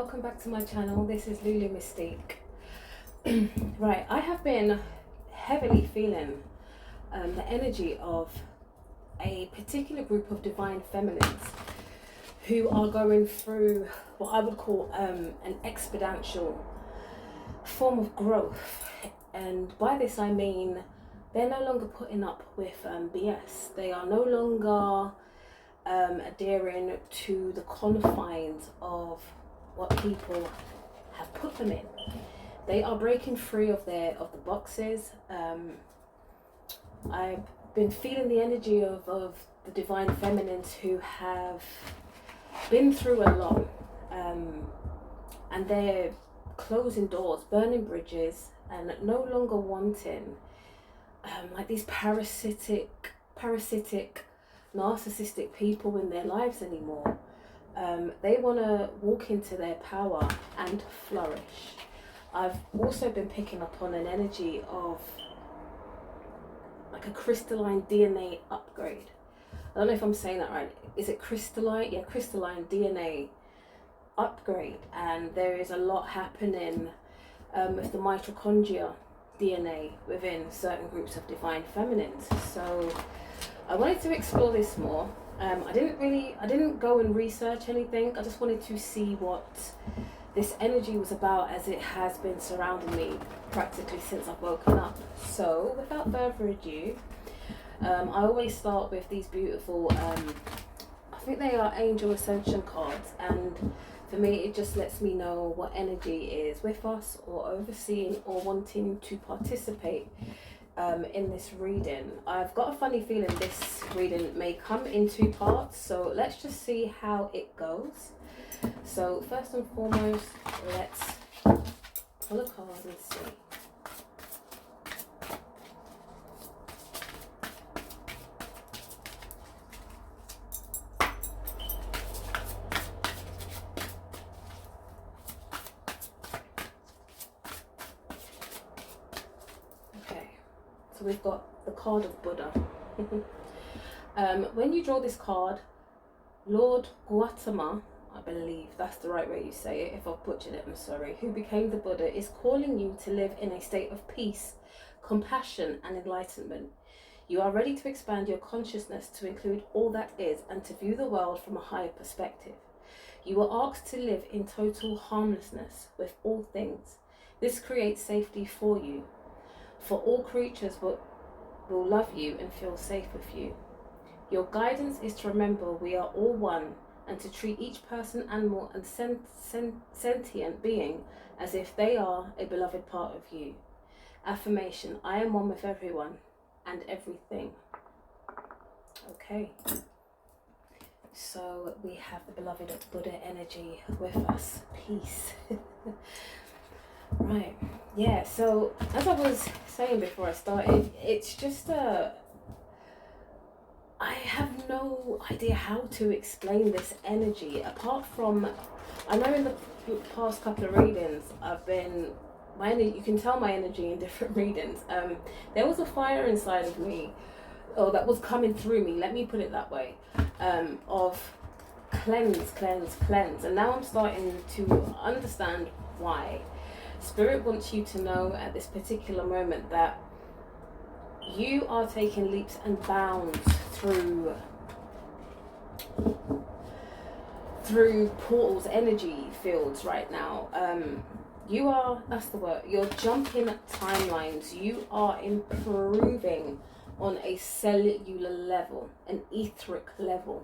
welcome back to my channel. This is Lulu Mystique. Right, I have been heavily feeling the energy of a particular group of divine feminines who are going through what I would call an exponential form of growth. And by this I mean they're no longer putting up with BS. They are no longer adhering to the confines of what people have put them in. They are breaking free of the boxes. I've been feeling the energy of the divine feminines who have been through a lot, and they're closing doors, burning bridges, and no longer wanting like these parasitic narcissistic people in their lives anymore. They want to walk into their power and flourish. I've also been picking up on an energy of like a crystalline DNA upgrade. I don't know if I'm saying that right. Is it crystalline? Yeah, crystalline DNA upgrade. And there is a lot happening with the mitochondria DNA within certain groups of divine feminines. So I wanted to explore this more. I didn't go and research anything. I just wanted to see what this energy was about, as it has been surrounding me practically since I've woken up. So without further ado, I always start with these beautiful, I think they are angel ascension cards, and for me it just lets me know what energy is with us or overseeing or wanting to participate in this reading. I've got a funny feeling this reading may come in two parts, so let's just see how it goes. So first and foremost, let's pull a card and see. So we've got the card of Buddha. When you draw this card, Lord Gautama, I believe that's the right way you say it, if I've butchered it I'm sorry, who became the Buddha, is calling you to live in a state of peace, compassion and enlightenment. You are ready to expand your consciousness to include all that is and to view the world from a higher perspective. You are asked to live in total harmlessness with all things. This creates safety for you. For all creatures will love you and feel safe with you. Your guidance is to remember we are all one, and to treat each person, animal and sentient being as if they are a beloved part of you. Affirmation: I am one with everyone and everything. Okay. So we have the beloved Buddha energy with us. Peace. Right, yeah, so as I was saying before I started, it's just I have no idea how to explain this energy, apart from, I know in the past couple of readings I've been, you can tell my energy in different readings. There was a fire inside of me, or that was coming through me, let me put it that way, of cleanse, and now I'm starting to understand why. Spirit wants you to know at this particular moment that you are taking leaps and bounds through portals, energy fields right now. You are, that's the word, you're jumping timelines. You are improving on a cellular level, an etheric level.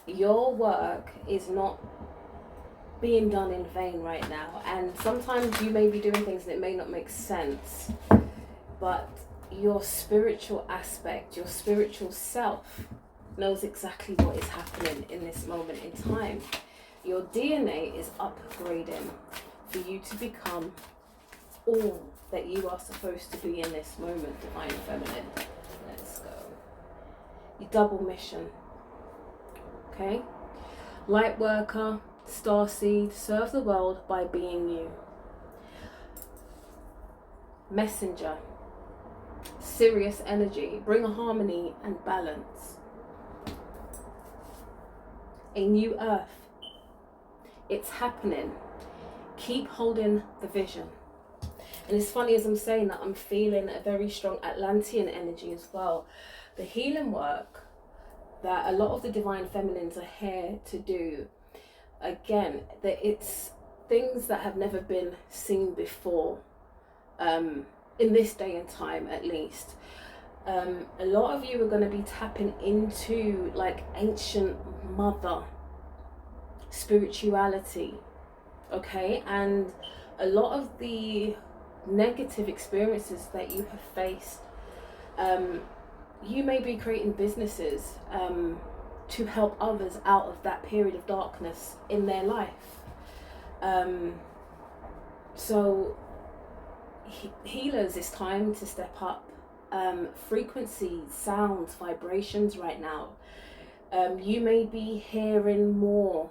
Your work is not being done in vain right now, and sometimes you may be doing things that may not make sense, but your spiritual aspect, your spiritual self knows exactly what is happening in this moment in time. Your DNA is upgrading for you to become all that you are supposed to be in this moment, divine feminine. Let's go. Your double mission. Okay? Light worker, starseed, serve the world by being you. Messenger, Sirius energy, bring a harmony and balance. A new earth, it's happening. keep holding the vision. And it's funny, as I'm saying that, I'm feeling a very strong Atlantean energy as well. The healing work that a lot of the divine feminines are here to do, again, that it's things that have never been seen before, in this day and time at least. A lot of you are going to be tapping into like ancient mother spirituality, okay? And a lot of the negative experiences that you have faced, you may be creating businesses to help others out of that period of darkness in their life. So healers, it's time to step up. Frequencies, sounds, vibrations right now. You may be hearing more,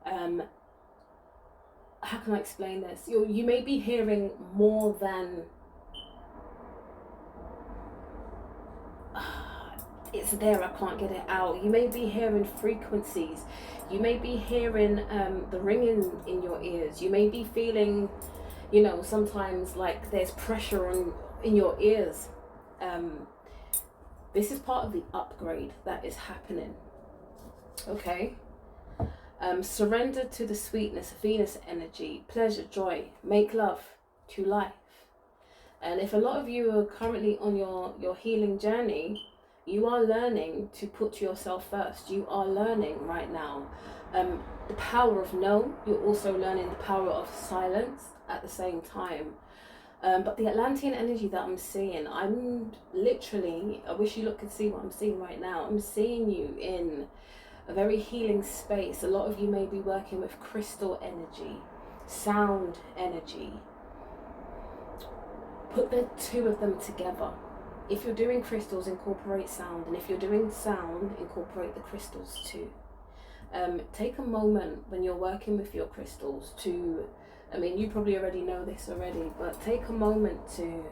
how can I explain this? You may be hearing more than it's there, I can't get it out. You may be hearing frequencies. You may be hearing the ringing in your ears. You may be feeling, you know, sometimes like there's pressure in your ears. This is part of the upgrade that is happening, okay? Surrender to the sweetness of Venus energy, pleasure, joy, make love to life. And if a lot of you are currently on your healing journey, you are learning to put yourself first. You are learning right now the power of no. You're also learning the power of silence at the same time. But the Atlantean energy that I'm seeing, I'm literally, I wish you could see what I'm seeing right now. I'm seeing you in a very healing space. A lot of you may be working with crystal energy, sound energy. Put the two of them together. If you're doing crystals, incorporate sound. And if you're doing sound, incorporate the crystals too. Take a moment when you're working with your crystals to, I mean, you probably already know this already, but take a moment to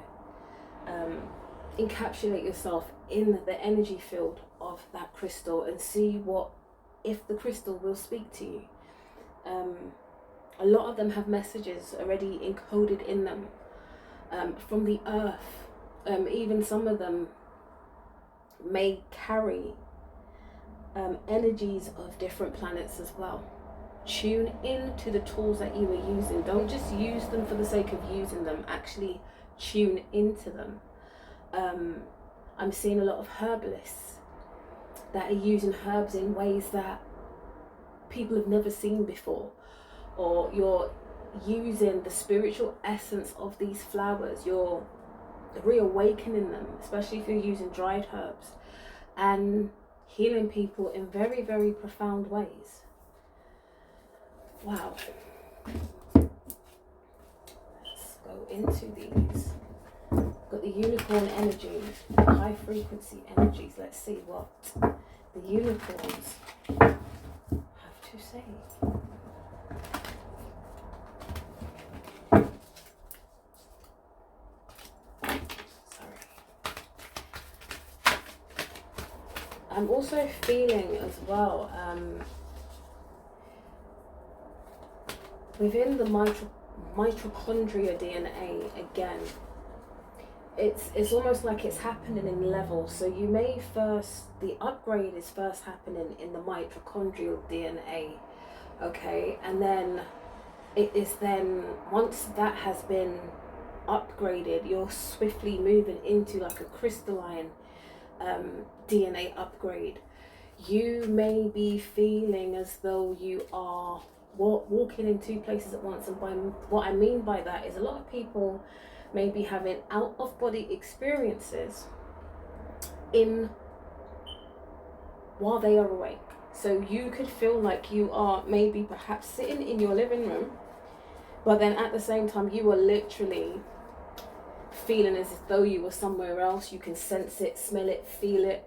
encapsulate yourself in the energy field of that crystal and see if the crystal will speak to you. A lot of them have messages already encoded in them from the earth. Even some of them may carry energies of different planets as well. Tune into the tools that you are using. Don't just use them for the sake of using them. Actually tune into them. I'm seeing a lot of herbalists that are using herbs in ways that people have never seen before, or you're using the spiritual essence of these flowers. You're reawakening them, especially if you're using dried herbs, and healing people in very, very profound ways. Wow. Let's go into these. Got the unicorn energies, high frequency energies. Let's see what the unicorns have to say. I'm also feeling as well, within the mitochondria DNA, again, it's almost like it's happening in levels. So you may the upgrade is first happening in the mitochondrial DNA, okay? And then it is then, once that has been upgraded, you're swiftly moving into like a crystalline DNA upgrade. You may be feeling as though you are walking in two places at once, and by what I mean by that is a lot of people may be having out-of-body experiences while they are awake. So you could feel like you are maybe perhaps sitting in your living room, but then at the same time you are literally feeling as though you were somewhere else. You can sense it, smell it, feel it.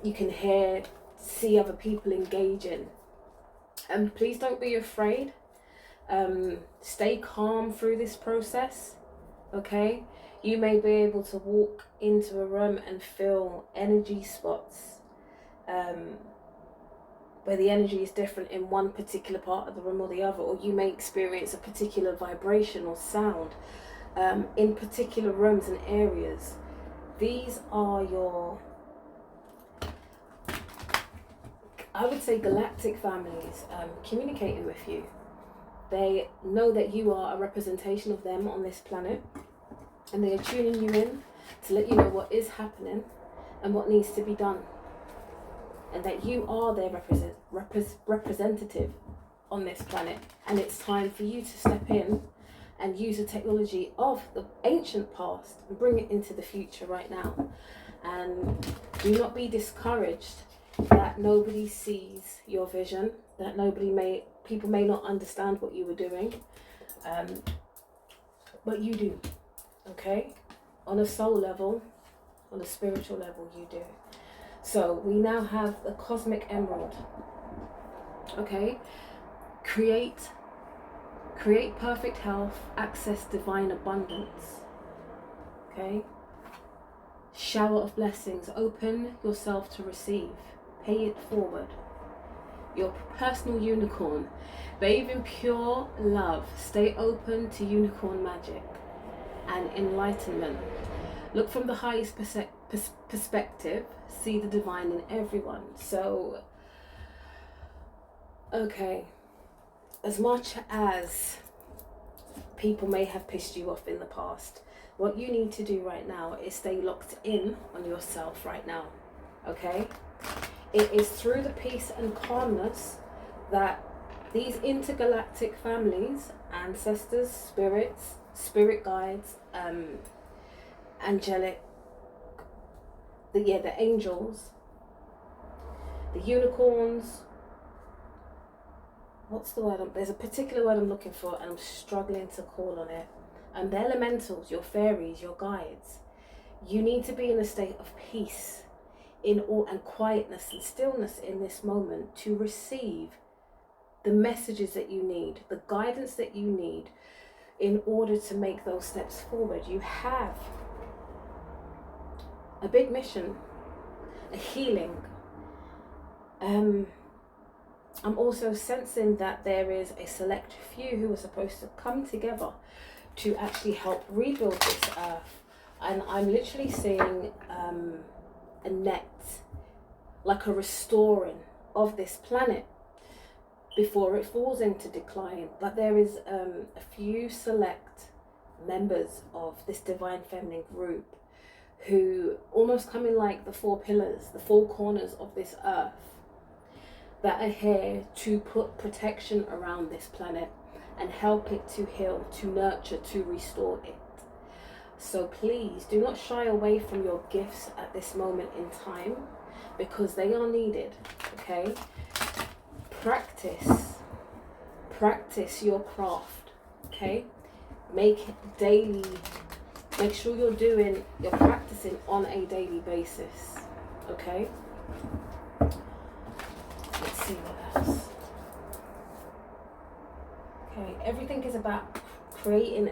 You can see other people engaging. And please don't be afraid. Stay calm through this process, okay? You may be able to walk into a room and feel energy spots where the energy is different in one particular part of the room or the other, or you may experience a particular vibration or sound in particular rooms and areas. These are your, I would say, galactic families communicating with you. They know that you are a representation of them on this planet, and they are tuning you in to let you know what is happening and what needs to be done, and that you are their representative on this planet, and it's time for you to step in and use the technology of the ancient past and bring it into the future right now. And do not be discouraged that nobody sees your vision, that people may not understand what you were doing, but you do, okay? On a soul level, on a spiritual level, you do. So we now have the cosmic emerald, okay? Create perfect health, access divine abundance, okay? Shower of blessings, open yourself to receive, pay it forward. Your personal unicorn, bathe in pure love, stay open to unicorn magic and enlightenment. Look from the highest perspective, see the divine in everyone. So, okay, as much as people may have pissed you off in the past, what you need to do right now is stay locked in on yourself right now, okay? It is through the peace and calmness that these intergalactic families, ancestors, spirits, spirit guides, angelic, the angels, the unicorns, what's the word? There's a particular word I'm looking for and I'm struggling to call on it. And the elementals, your fairies, your guides. You need to be in a state of peace and quietness and stillness in this moment to receive the messages that you need, the guidance that you need in order to make those steps forward. You have a big mission, a healing. I'm also sensing that there is a select few who are supposed to come together to actually help rebuild this earth. And I'm literally seeing a net, like a restoring of this planet before it falls into decline. But there is a few select members of this divine feminine group who almost come in like the four pillars, the four corners of this earth, that are here to put protection around this planet and help it to heal, to nurture, to restore it. So please do not shy away from your gifts at this moment in time, because they are needed, okay? Practice your craft, okay? Make sure you're practicing on a daily basis, okay? Let's see what else. Okay, everything is about creating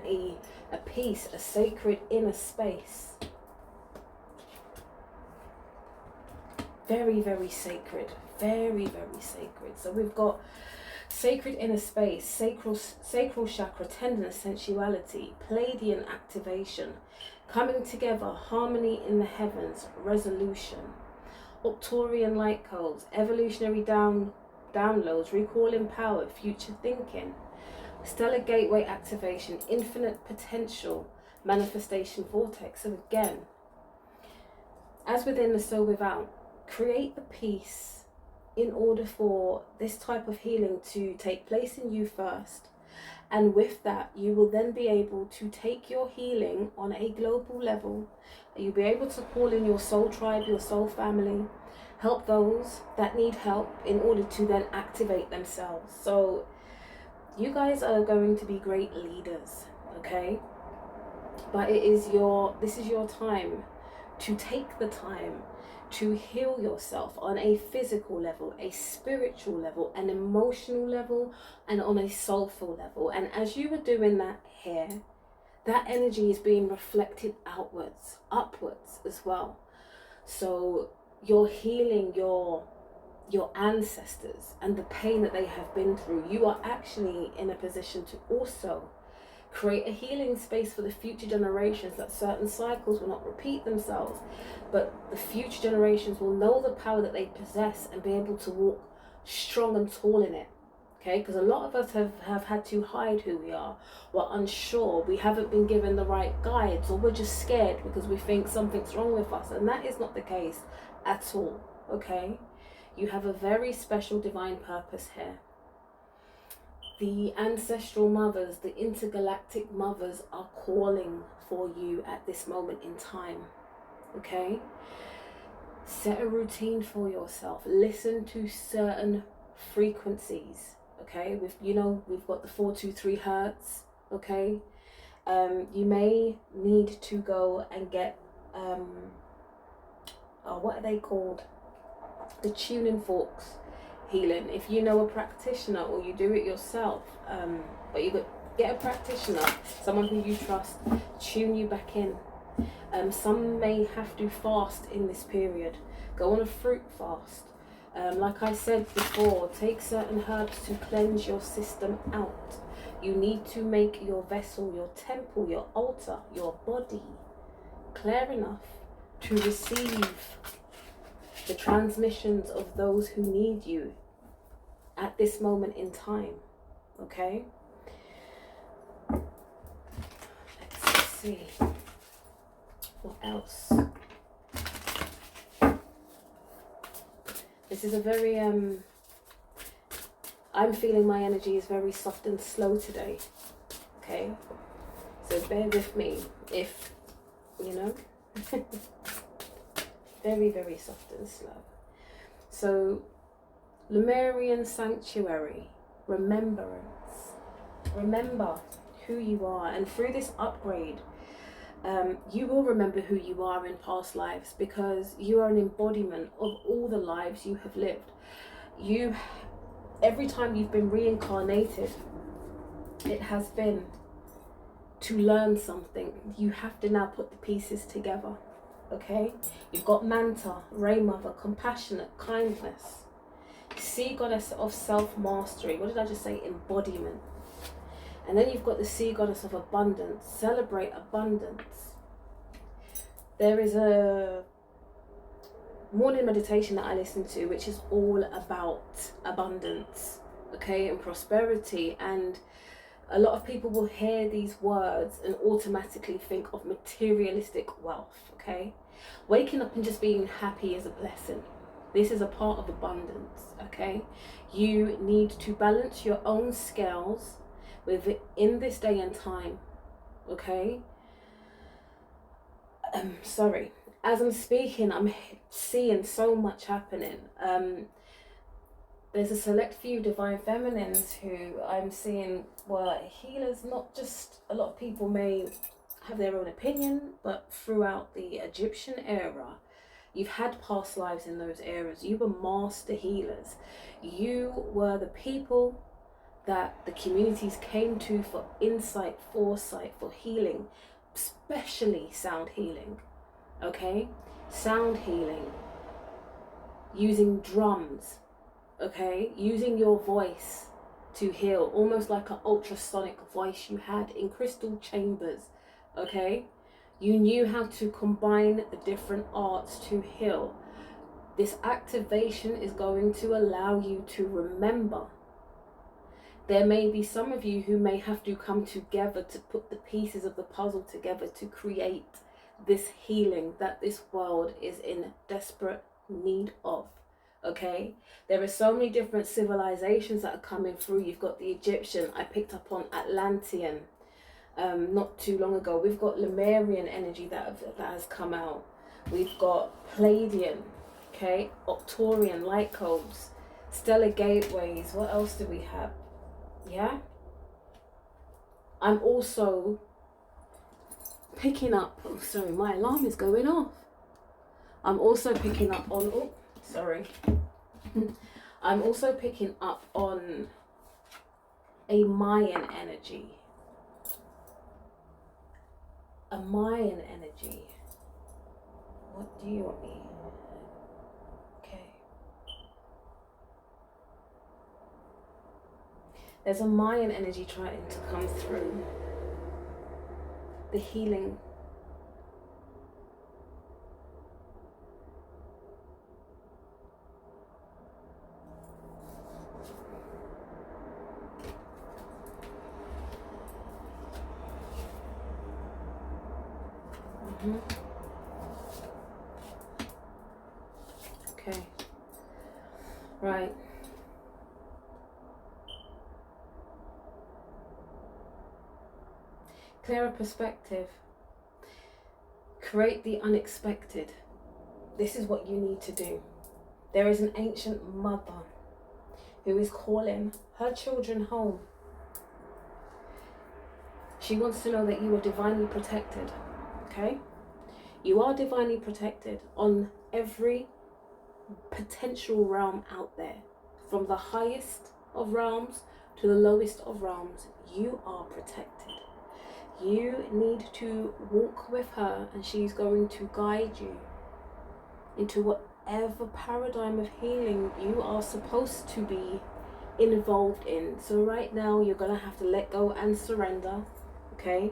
a peace, a sacred inner space. Very, very sacred. Very, very sacred. So we've got sacred inner space, sacral chakra, tenderness, sensuality, Palladian activation, coming together, harmony in the heavens, resolution, Octorian light codes, evolutionary downloads, recalling power, future thinking, stellar gateway activation, infinite potential, manifestation vortex. So again, as within, so without, create the peace in order for this type of healing to take place in you first. And with that, you will then be able to take your healing on a global level. You'll be able to call in your soul tribe, your soul family, help those that need help in order to then activate themselves. So you guys are going to be great leaders, okay? But this is your time to take the time to heal yourself on a physical level, a spiritual level, an emotional level, and on a soulful level. And as you are doing that here, that energy is being reflected upwards as well. So you're healing your your ancestors and the pain that they have been through, you are actually in a position to also create a healing space for the future generations, that certain cycles will not repeat themselves, but the future generations will know the power that they possess and be able to walk strong and tall in it. Okay, because a lot of us have had to hide who we are. We're unsure, we haven't been given the right guides, or we're just scared because we think something's wrong with us, and that is not the case at all. Okay, you have a very special divine purpose here. The ancestral mothers, the intergalactic mothers are calling for you at this moment in time. Okay? Set a routine for yourself. Listen to certain frequencies. Okay? We've got the 423 hertz. Okay? You may need to go and get what are they called? The tuning forks healing. If you know a practitioner, or you do it yourself, but you get a practitioner, someone who you trust, tune you back in. Some may have to fast in this period. Go on a fruit fast. Like I said before, take certain herbs to cleanse your system out. You need to make your vessel, your temple, your altar, your body clear enough to receive the transmissions of those who need you at this moment in time. Okay? Let's see. What else? This is a very, I'm feeling my energy is very soft and slow today. Okay? So bear with me if, very, very soft and slow. So, Lemurian Sanctuary, Remembrance. Remember who you are, and through this upgrade, you will remember who you are in past lives, because you are an embodiment of all the lives you have lived. Every time you've been reincarnated, it has been to learn something. You have to now put the pieces together. Okay? You've got Manta, Ray Mother, compassionate, kindness, Sea Goddess of self-mastery. What did I just say? Embodiment. And then you've got the Sea Goddess of abundance. Celebrate abundance. There is a morning meditation that I listen to, which is all about abundance, okay, and prosperity. And a lot of people will hear these words and automatically think of materialistic wealth, okay? Waking up and just being happy is a blessing. This is a part of abundance, okay? You need to balance your own scales in this day and time, okay? Sorry. As I'm speaking, I'm seeing so much happening. There's a select few divine feminines who I'm seeing were healers, not just, a lot of people may have their own opinion, but throughout the Egyptian era, you've had past lives in those eras. You were master healers. You were the people that the communities came to for insight, foresight, for healing, especially sound healing, okay? Sound healing, using drums, okay? Using your voice to heal, almost like an ultrasonic voice you had in crystal chambers, okay? You knew how to combine the different arts to heal. This activation is going to allow you to remember. There may be some of you who may have to come together to put the pieces of the puzzle together to create this healing that this world is in desperate need of, okay? There are so many different civilizations that are coming through. You've got the Egyptian, I picked up on Atlantean not too long ago. We've got Lemurian energy that has come out. We've got Palladian, okay? Octorian, light codes, stellar gateways. What else do we have? Yeah? I'm also picking up, oh sorry, my alarm is going off. I'm also picking up on, oh, sorry. I'm also picking up on a Mayan energy. A Mayan energy. What do you want me? Okay. There's a Mayan energy trying to come through. The healing. Okay. Right. Clearer perspective. Create the unexpected. This is what you need to do. There is an ancient mother who is calling her children home. She wants to know that you are divinely protected. Okay? You are divinely protected on every potential realm out there. From the highest of realms to the lowest of realms, you are protected. You need to walk with her, and she's going to guide you into whatever paradigm of healing you are supposed to be involved in. So right now you're going to have to let go and surrender. Okay?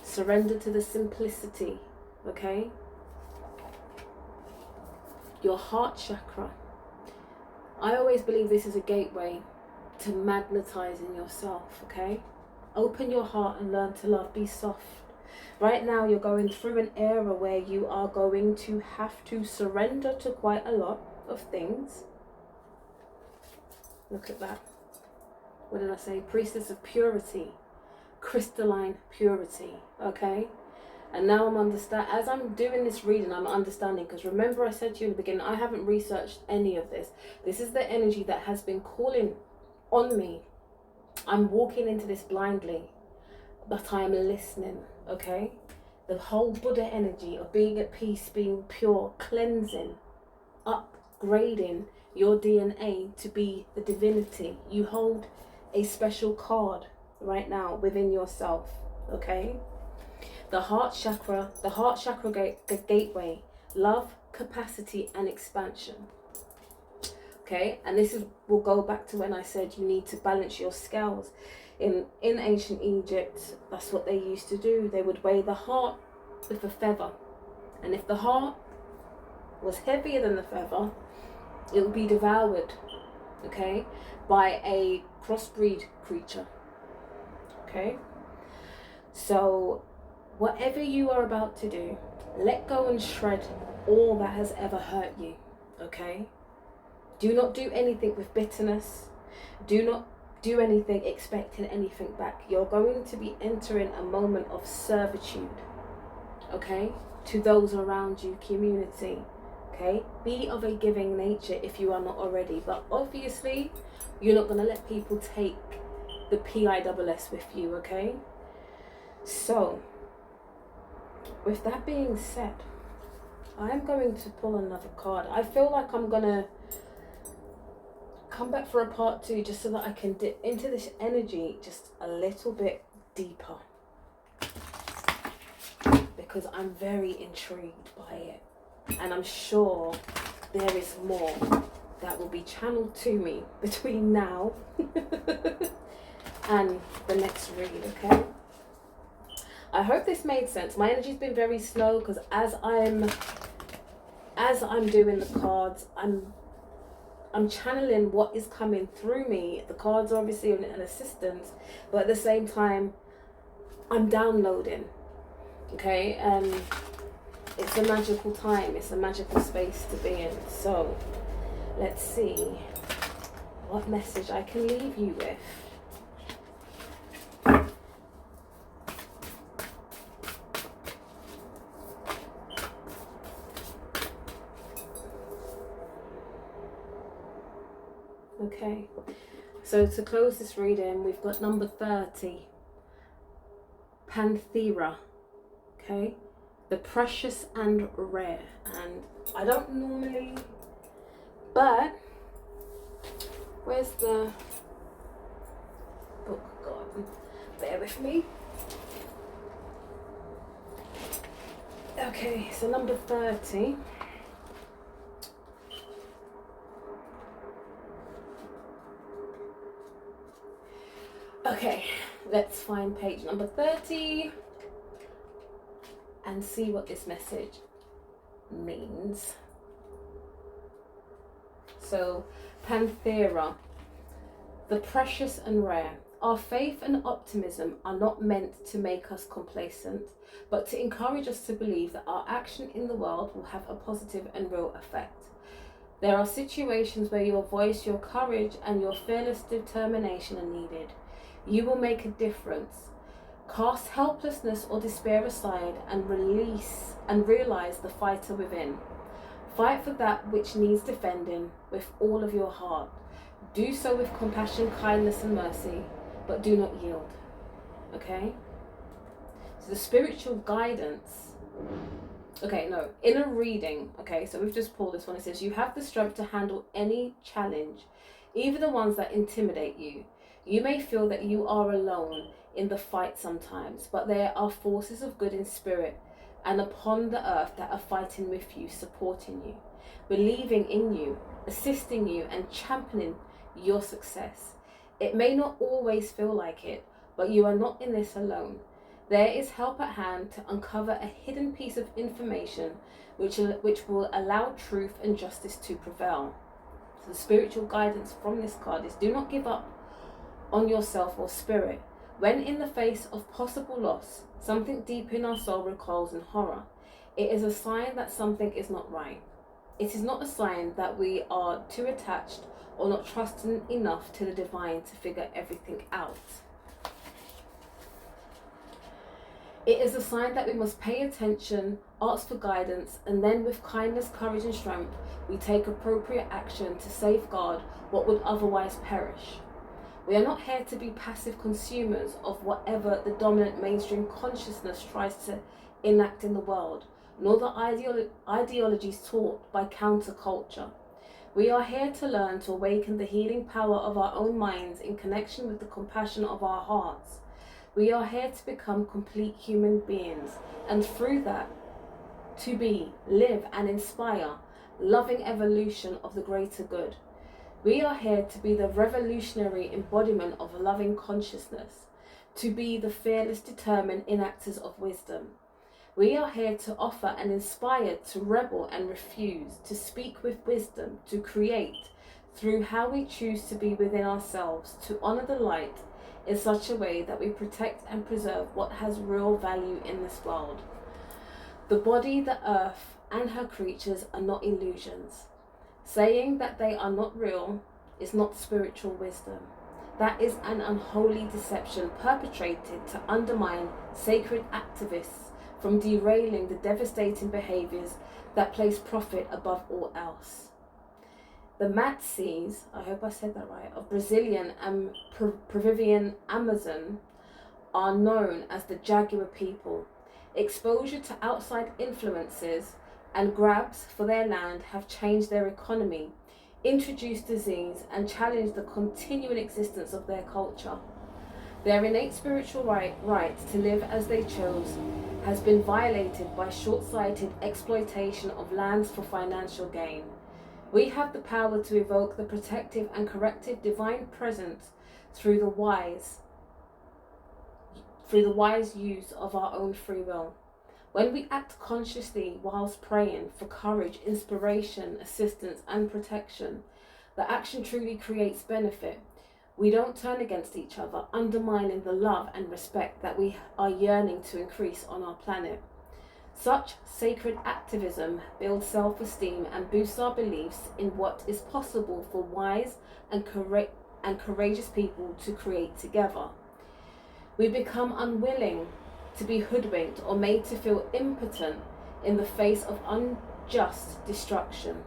Surrender to the simplicity. Okay? Your heart chakra. I always believe this is a gateway to magnetizing yourself. Okay? Open your heart and learn to love. Be soft. Right now you're going through an era where you are going to have to surrender to quite a lot of things. Look at that. What did I say? Priestess of purity. Crystalline purity. Okay? And now I'm understanding, as I'm doing this reading, I'm understanding, because remember I said to you in the beginning, I haven't researched any of this. This is the energy that has been calling on me. I'm walking into this blindly, but I'm listening, okay? The whole Buddha energy of being at peace, being pure, cleansing, upgrading your DNA to be the divinity. You hold a special card right now within yourself, okay? The heart chakra gateway, love, capacity, and expansion. Okay, and this will go back to when I said you need to balance your scales. In ancient Egypt, that's what they used to do. They would weigh the heart with a feather, and if the heart was heavier than the feather, it would be devoured, okay, by a crossbreed creature. Okay, so whatever you are about to do, let go and shred all that has ever hurt you. Okay. Do not do anything with bitterness. Do not do anything expecting anything back. You're going to be entering a moment of servitude, okay, to those around you, community, okay? Be of a giving nature if you are not already, but obviously you're not going to let people take the PISS with you, okay? So, with that being said, I'm going to pull another card. I feel like I'm going to come back for a part 2 just so that I can dip into this energy just a little bit deeper, because I'm very intrigued by it, and I'm sure there is more that will be channeled to me between now and the next read. Okay, I hope this made sense. My energy's been very slow because as I'm doing the cards, I'm channeling what is coming through me. The cards are obviously an assistance, but at the same time, I'm downloading. Okay, and it's a magical time. It's a magical space to be in. So, let's see what message I can leave you with. Okay, so to close this reading, we've got number 30, Panthera, okay, the precious and rare. And I don't normally, but where's the book gone? Bear with me. Okay, so number 30. Okay, let's find page number 30 and see what this message means. So, Panthera, the precious and rare. Our faith and optimism are not meant to make us complacent, but to encourage us to believe that our action in the world will have a positive and real effect. There are situations where your voice, your courage, and your fearless determination are needed. You will make a difference. Cast helplessness or despair aside and realize the fighter within. Fight for that which needs defending with all of your heart. Do so with compassion, kindness, and mercy, but do not yield. Okay? So the spiritual guidance. Inner reading. Okay, so we've just pulled this one. It says, you have the strength to handle any challenge, even the ones that intimidate you. You may feel that you are alone in the fight sometimes, but there are forces of good in spirit and upon the earth that are fighting with you, supporting you, believing in you, assisting you, and championing your success. It may not always feel like it, but you are not in this alone. There is help at hand to uncover a hidden piece of information which will allow truth and justice to prevail. So the spiritual guidance from this card is, do not give up on yourself or spirit. When in the face of possible loss, something deep in our soul recoils in horror. It is a sign that something is not right. It is not a sign that we are too attached or not trusting enough to the divine to figure everything out. It is a sign that we must pay attention, ask for guidance, and then with kindness, courage, and strength, we take appropriate action to safeguard what would otherwise perish. We are not here to be passive consumers of whatever the dominant mainstream consciousness tries to enact in the world, nor the ideologies taught by counterculture. We are here to learn to awaken the healing power of our own minds in connection with the compassion of our hearts. We are here to become complete human beings, and through that, to be, live, and inspire loving evolution of the greater good. We are here to be the revolutionary embodiment of loving consciousness, to be the fearless, determined enactors of wisdom. We are here to offer and inspire, to rebel and refuse, to speak with wisdom, to create through how we choose to be within ourselves, to honor the light in such a way that we protect and preserve what has real value in this world. The body, the earth, and her creatures are not illusions. Saying that they are not real is not spiritual wisdom. That is an unholy deception perpetrated to undermine sacred activists from derailing the devastating behaviors that place profit above all else. The Matses, I hope I said that right, of Brazilian and Peruvian Amazon are known as the Jaguar people. Exposure to outside influences and grabs for their land have changed their economy, introduced disease, and challenged the continuing existence of their culture. Their innate spiritual right to live as they chose has been violated by short-sighted exploitation of lands for financial gain. We have the power to evoke the protective and corrective divine presence through the wise use of our own free will. When we act consciously whilst praying for courage, inspiration, assistance, and protection, the action truly creates benefit. We don't turn against each other, undermining the love and respect that we are yearning to increase on our planet. Such sacred activism builds self-esteem and boosts our beliefs in what is possible for wise and courageous people to create together. We become unwilling to be hoodwinked or made to feel impotent in the face of unjust destruction.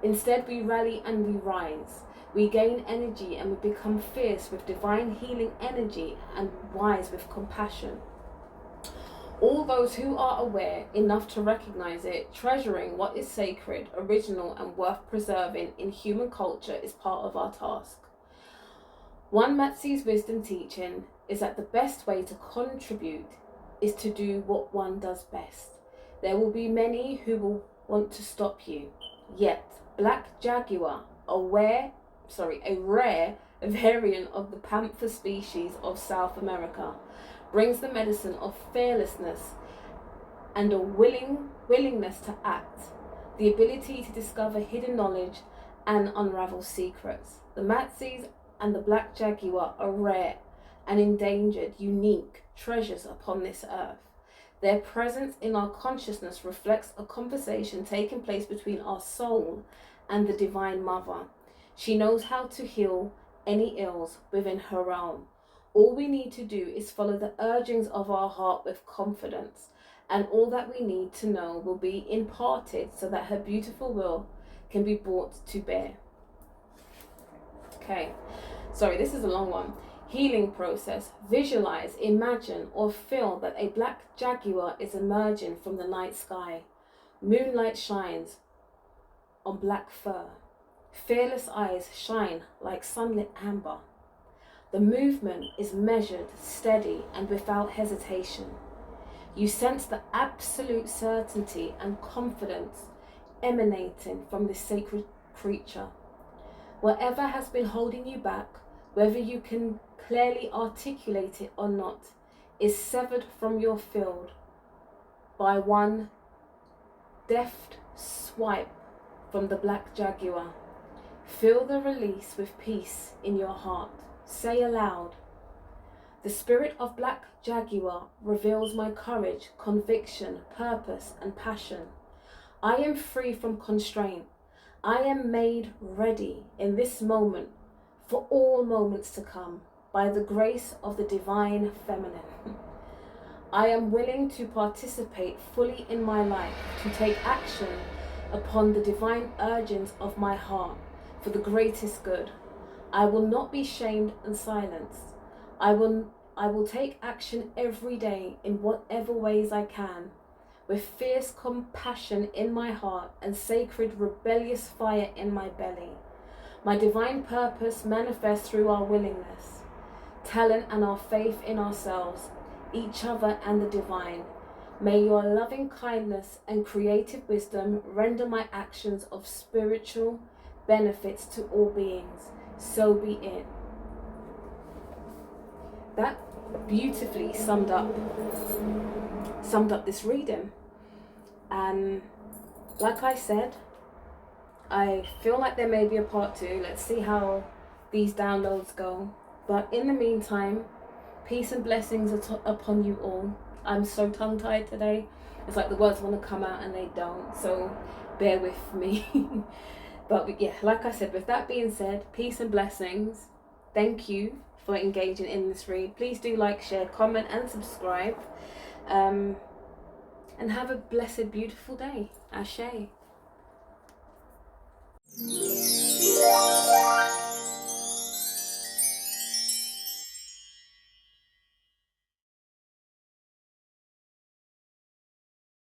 Instead, we rally and we rise. We gain energy and we become fierce with divine healing energy and wise with compassion. All those who are aware enough to recognize it, treasuring what is sacred, original, and worth preserving in human culture is part of our task. One Matse's wisdom teaching is that the best way to contribute is to do what one does best. There will be many who will want to stop you. Yet, Black Jaguar, a rare a variant of the panther species of South America, brings the medicine of fearlessness and a willingness to act, the ability to discover hidden knowledge and unravel secrets. The Matses and the black jaguar are rare and endangered, unique treasures upon this earth. Their presence in our consciousness reflects a conversation taking place between our soul and the Divine Mother. She knows how to heal any ills within her realm. All we need to do is follow the urgings of our heart with confidence, and all that we need to know will be imparted so that her beautiful will can be brought to bear. Okay, sorry, this is a long one. Healing process. Visualize, imagine, or feel that a black jaguar is emerging from the night sky. Moonlight shines on black fur. Fearless eyes shine like sunlit amber. The movement is measured, steady, and without hesitation. You sense the absolute certainty and confidence emanating from this sacred creature. Whatever has been holding you back, whether you can clearly articulate it or not, is severed from your field by one deft swipe from the black jaguar. Feel the release with peace in your heart. Say aloud, "The spirit of black jaguar reveals my courage, conviction, purpose, and passion. I am free from constraint. I am made ready in this moment for all moments to come by the grace of the divine feminine. I am willing to participate fully in my life, to take action upon the divine urgings of my heart for the greatest good. I will not be shamed and silenced. I will take action every day in whatever ways I can, with fierce compassion in my heart and sacred rebellious fire in my belly. My divine purpose manifests through our willingness, talent, and our faith in ourselves, each other, and the divine. May your loving kindness and creative wisdom render my actions of spiritual benefits to all beings. So be it." That beautifully summed up this reading. And like I said, I feel like there may be a part 2. Let's see how these downloads go. But in the meantime, peace and blessings upon you all. I'm so tongue-tied today. It's like the words want to come out and they don't. So bear with me. But yeah, like I said, with that being said, peace and blessings. Thank you for engaging in this read. Please do like, share, comment, and subscribe. And have a blessed, beautiful day. Ashe.